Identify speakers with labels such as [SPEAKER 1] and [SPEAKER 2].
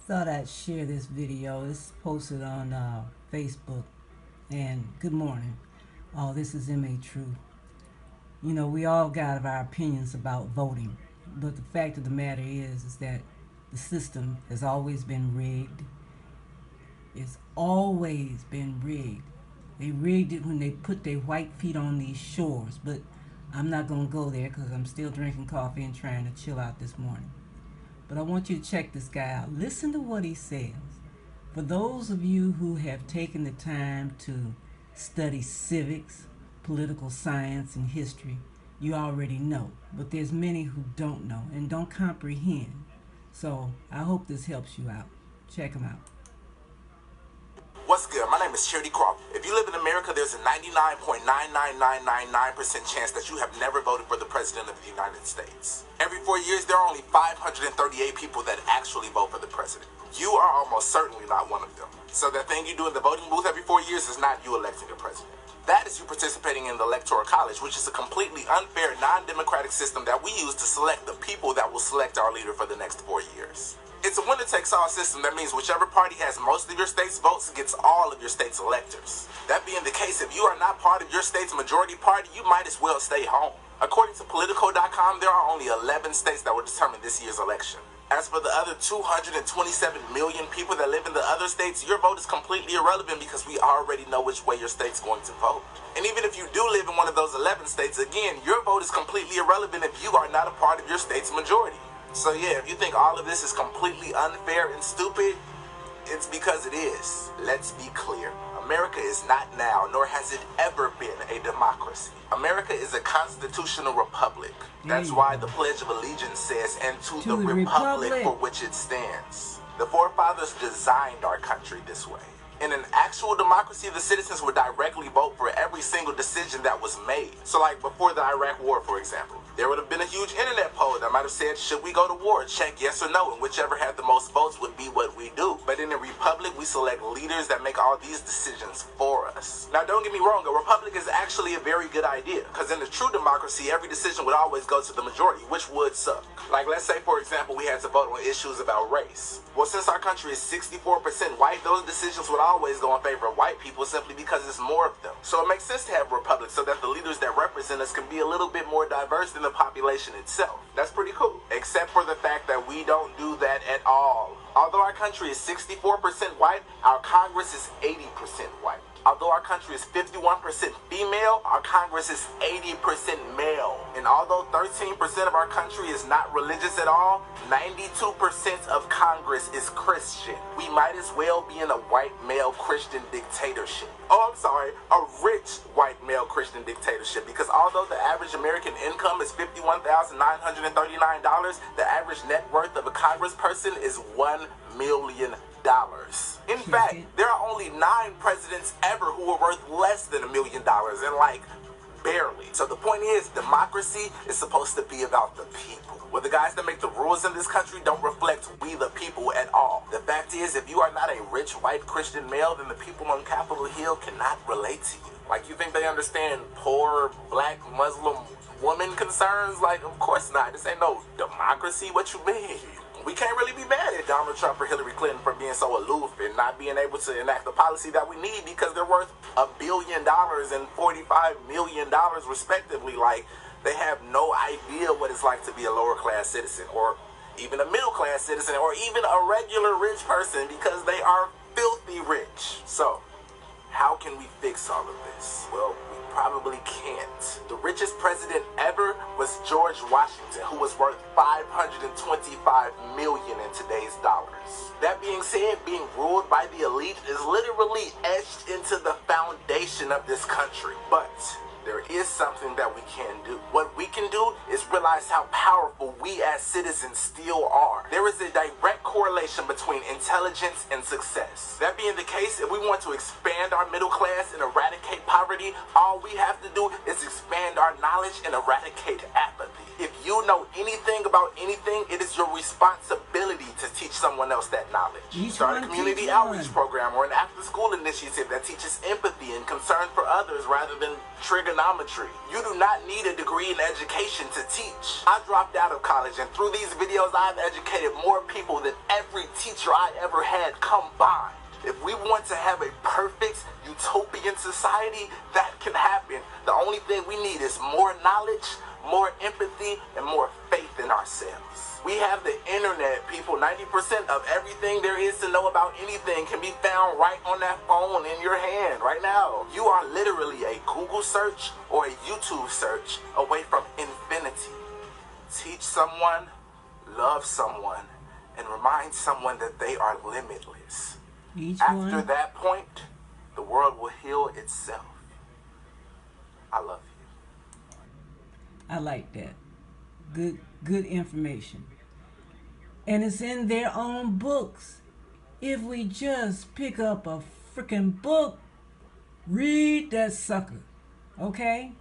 [SPEAKER 1] Thought I'd share this video. It's posted on Facebook. And good morning. Oh, this is MA True. You know, we all got our opinions about voting, but the fact of the matter is that the system has always been rigged. It's always been rigged. They rigged it when they put their white feet on these shores, but I'm not going to go there because I'm still drinking coffee and trying to chill out this morning. But I want you to check this guy out. Listen to what he says. For those of you who have taken the time to study civics, political science, and history, you already know. But there's many who don't know and don't comprehend. So I hope this helps you out. Check him out.
[SPEAKER 2] What's good? My name is Charity Crawford. If you live in America, there's a 99.99999% chance that you have never voted for the President of the United States. Every 4 years, there are only 538 people that actually vote for the President. You are almost certainly not one of them. So that thing you do in the voting booth every 4 years is not you electing a president. That is you participating in the Electoral College, which is a completely unfair, non-democratic system that we use to select the people that will select our leader for the next 4 years. It's a winner-takes-all system. That means whichever party has most of your state's votes gets all of your state's electors. That being the case, if you are not part of your state's majority party, you might as well stay home. According to Politico.com, there are only 11 states that will determine this year's election. As for the other 227 million people that live in the other states, your vote is completely irrelevant because we already know which way your state's going to vote. And even if you do live in one of those 11 states, again, your vote is completely irrelevant if you are not a part of your state's majority. So yeah, if you think all of this is completely unfair and stupid, it's because it is. Let's be clear. America is not now, nor has it ever been, a democracy. America is a constitutional republic. That's why the Pledge of Allegiance says, and to the republic for which it stands. The forefathers designed our country this way. In an actual democracy, the citizens would directly vote for every single decision that was made. So like before the Iraq War, for example, there would have been a huge internet poll that might have said, should we go to war? Check yes or no, and whichever had the most votes would be what we do. But in a republic, we select leaders that make all these decisions for us. Now, don't get me wrong, a republic is actually a very good idea, because in a true democracy, every decision would always go to the majority, which would suck. Like, let's say, for example, we had to vote on issues about race. Well, since our country is 64% white, those decisions would always go in favor of white people simply because there's more of them. So it makes sense to have a republic so that the leaders that represent us can be a little bit more diverse than the population itself. That's pretty cool. Except for the fact that we don't do that at all. Although our country is 64% white, our Congress is 80% white. Although our country is 51% female, our Congress is 80% male. And although 13% of our country is not religious at all, 92% of Congress is Christian. We might as well be in a white male Christian dictatorship. Oh, I'm sorry, a rich white male Christian dictatorship, because although the average American income is $51,939, the average net worth of a congressperson is $1 million. In fact, there are only 9 presidents ever who are worth less than $1 million, and like, barely. So the point is, democracy is supposed to be about the people. Well, the guys that make the rules in this country don't reflect we the people at all. The fact is, if you are not a rich white Christian male, then the people on Capitol Hill cannot relate to you. Like, you think they understand poor black Muslim woman concerns? Like, of course not. This ain't no democracy. What you mean? We can't really be mad at Donald Trump or Hillary Clinton for being so aloof and not being able to enact the policy that we need, because they're worth $1 billion and $45 million respectively. Like, they have no idea what it's like to be a lower class citizen, or even a middle class citizen, or even a regular rich person, because they are filthy rich. So, how can we fix all of this? Well, we probably can't. The richest president ever was George Washington, who was worth $525 million in today's dollars. That being said, being ruled by the elite is literally etched into the foundation of this country. But there is something that we can do. What we can do is realize how powerful we as citizens still are. There is a direct correlation between intelligence and success. That being the case, if we want to expand our middle class and eradicate poverty, all we have to do is expand our knowledge and eradicate apathy. If you know anything about anything, it is your responsibility to teach someone else that knowledge. Start a community outreach program or an after-school initiative that teaches empathy and concern for others rather than trigonometry. You do not need a degree in education to teach. I dropped out of college, and through these videos, I've educated more people than every teacher I ever had combined. If we want to have a perfect utopian society, that can happen. The only thing we need is more knowledge, more empathy, and more faith in ourselves. We have the internet, people. 90% of everything there is to know about anything can be found right on that phone in your hand right now. You are literally a Google search or a YouTube search away from infinity. Teach someone, love someone, and remind someone that they are limitless. After that point, the world will heal itself. I love you.
[SPEAKER 1] I like that. Good information. And it's in their own books. If we just pick up a freaking book, read that sucker. Okay?